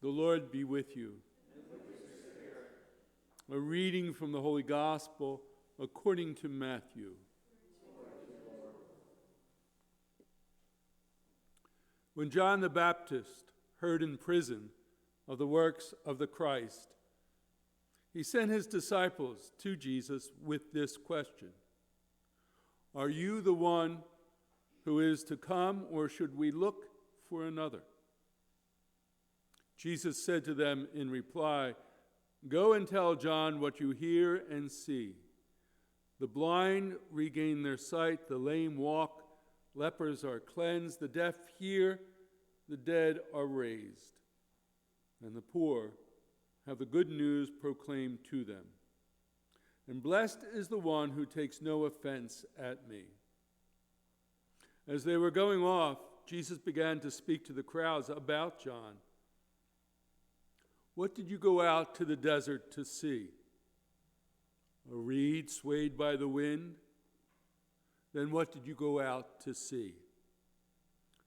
The Lord be with you. A reading from the Holy Gospel according to Matthew. When John the Baptist heard in prison of the works of the Christ, he sent his disciples to Jesus with this question: "Are you the one who is to come, or should we look for another?" Jesus said to them in reply, "Go and tell John what you hear and see. The blind regain their sight, the lame walk, lepers are cleansed, the deaf hear, the dead are raised, and the poor have the good news proclaimed to them. And blessed is the one who takes no offense at me." As they were going off, Jesus began to speak to the crowds about John. "What did you go out to the desert to see? A reed swayed by the wind? Then what did you go out to see?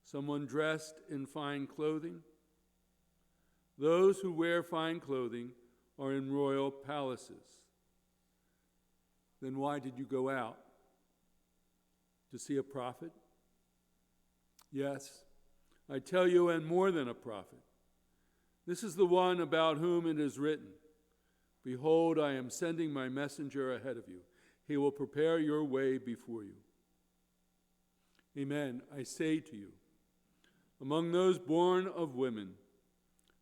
Someone dressed in fine clothing? Those who wear fine clothing are in royal palaces. Then why did you go out? To see a prophet? Yes, I tell you, and more than a prophet. This is the one about whom it is written, 'Behold, I am sending my messenger ahead of you. He will prepare your way before you.' Amen, I say to you, among those born of women,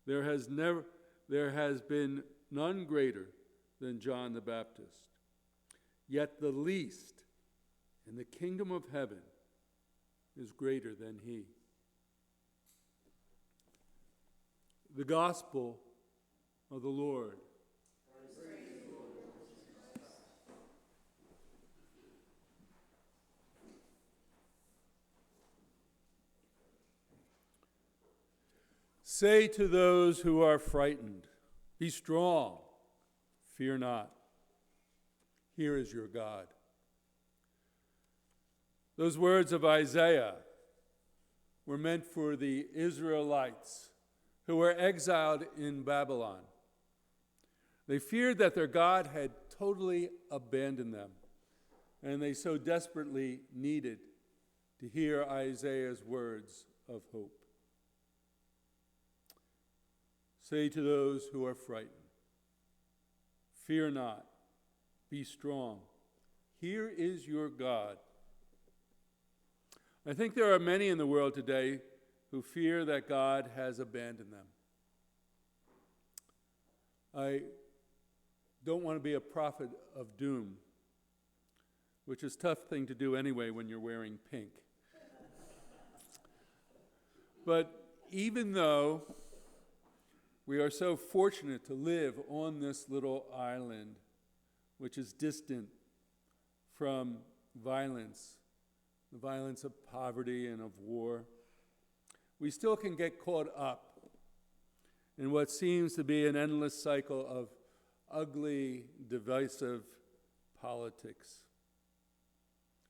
there has been none greater than John the Baptist. Yet the least in the kingdom of heaven is greater than he." The Gospel of the Lord. Say to those who are frightened, "Be strong, fear not. Here is your God." Those words of Isaiah were meant for the Israelites who were exiled in Babylon. They feared that their God had totally abandoned them, and they so desperately needed to hear Isaiah's words of hope. Say to those who are frightened, "Fear not, be strong. Here is your God." I think there are many in the world today who fear that God has abandoned them. I don't want to be a prophet of doom, which is a tough thing to do anyway when you're wearing pink. But even though we are so fortunate to live on this little island, which is distant from violence, the violence of poverty and of war, we still can get caught up in what seems to be an endless cycle of ugly, divisive politics.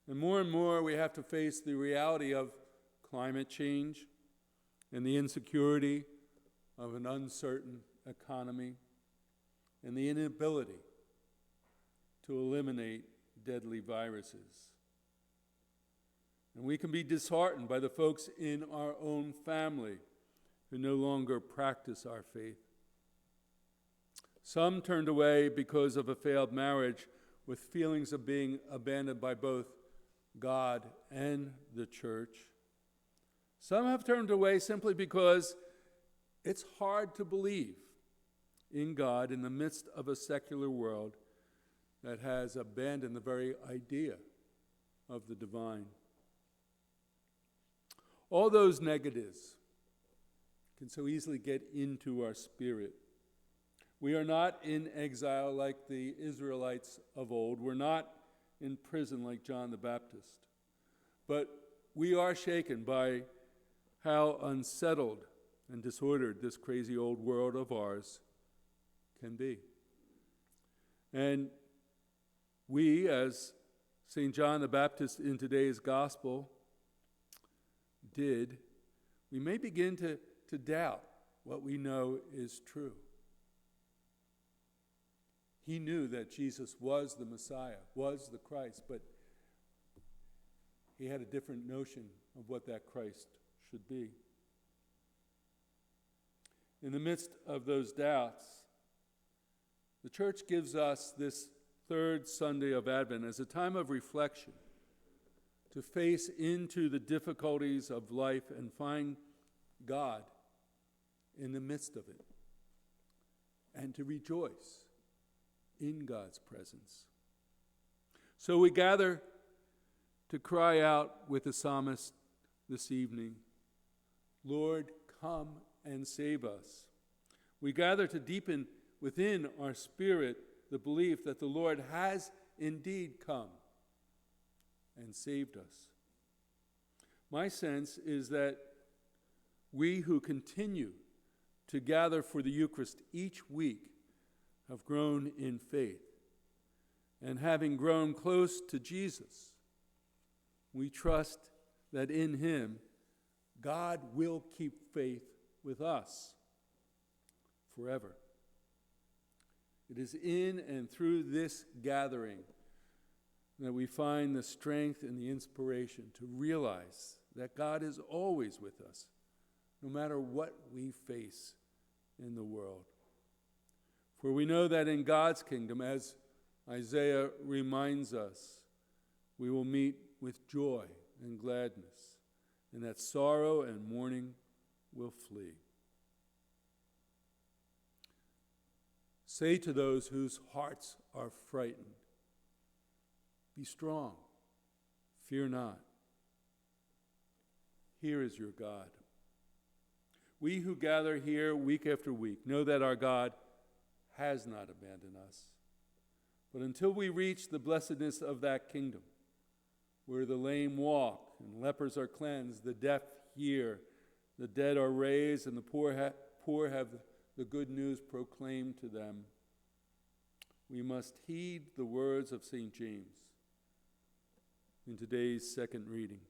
And more we have to face the reality of climate change and the insecurity of an uncertain economy and the inability to eliminate deadly viruses. And we can be disheartened by the folks in our own family who no longer practice our faith. Some turned away because of a failed marriage with feelings of being abandoned by both God and the church. Some have turned away simply because it's hard to believe in God in the midst of a secular world that has abandoned the very idea of the divine. All those negatives can so easily get into our spirit. We are not in exile like the Israelites of old. We're not in prison like John the Baptist. But we are shaken by how unsettled and disordered this crazy old world of ours can be. And we, as St. John the Baptist in today's gospel did, we may begin to doubt what we know is true. He knew that Jesus was the Messiah, was the Christ, but he had a different notion of what that Christ should be. In the midst of those doubts, the church gives us this third Sunday of Advent as a time of reflection to face into the difficulties of life and find God in the midst of it, and to rejoice in God's presence. So we gather to cry out with the psalmist this evening, Lord, come and save us. We gather to deepen within our spirit the belief that the Lord has indeed come and saved us. My sense is that we who continue to gather for the Eucharist each week have grown in faith. And having grown close to Jesus, we trust that in him, God will keep faith with us forever. It is in and through this gathering that we find the strength and the inspiration to realize that God is always with us, no matter what we face in the world. For we know that in God's kingdom, as Isaiah reminds us, we will meet with joy and gladness, and that sorrow and mourning will flee. Say to those whose hearts are frightened, be strong, fear not. Here is your God. We who gather here week after week know that our God has not abandoned us. But until we reach the blessedness of that kingdom, where the lame walk and lepers are cleansed, the deaf hear, the dead are raised, and the poor have the good news proclaimed to them, we must heed the words of St. James in today's second reading.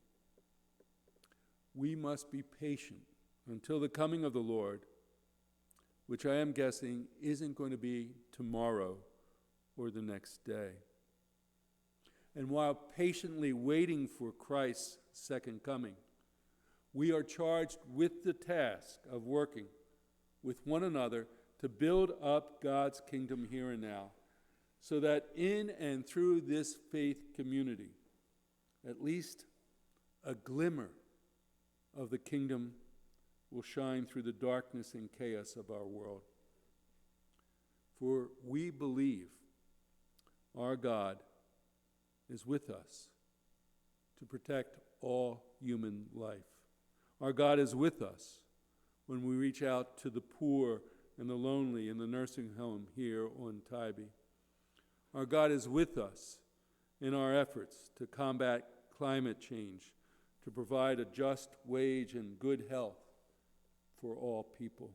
We must be patient until the coming of the Lord, which I am guessing isn't going to be tomorrow or the next day. And while patiently waiting for Christ's second coming, we are charged with the task of working with one another to build up God's kingdom here and now, so that in and through this faith community, at least a glimmer of the kingdom will shine through the darkness and chaos of our world. For we believe our God is with us to protect all human life. Our God is with us when we reach out to the poor and the lonely in the nursing home here on Tybee. Our God is with us in our efforts to combat climate change, to provide a just wage and good health for all people.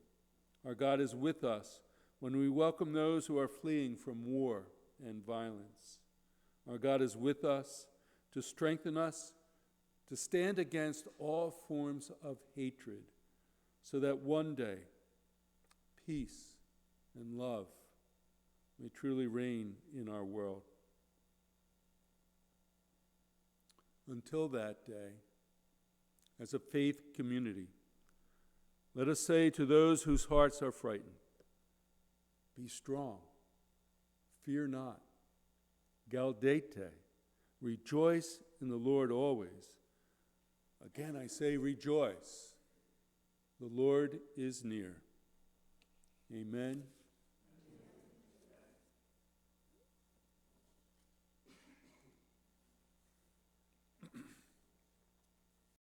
Our God is with us when we welcome those who are fleeing from war and violence. Our God is with us to strengthen us, to stand against all forms of hatred, so that one day peace and love may truly reign in our world. Until that day, as a faith community, let us say to those whose hearts are frightened, be strong, fear not, gaudete, rejoice in the Lord always. Again, I say rejoice. The Lord is near. Amen.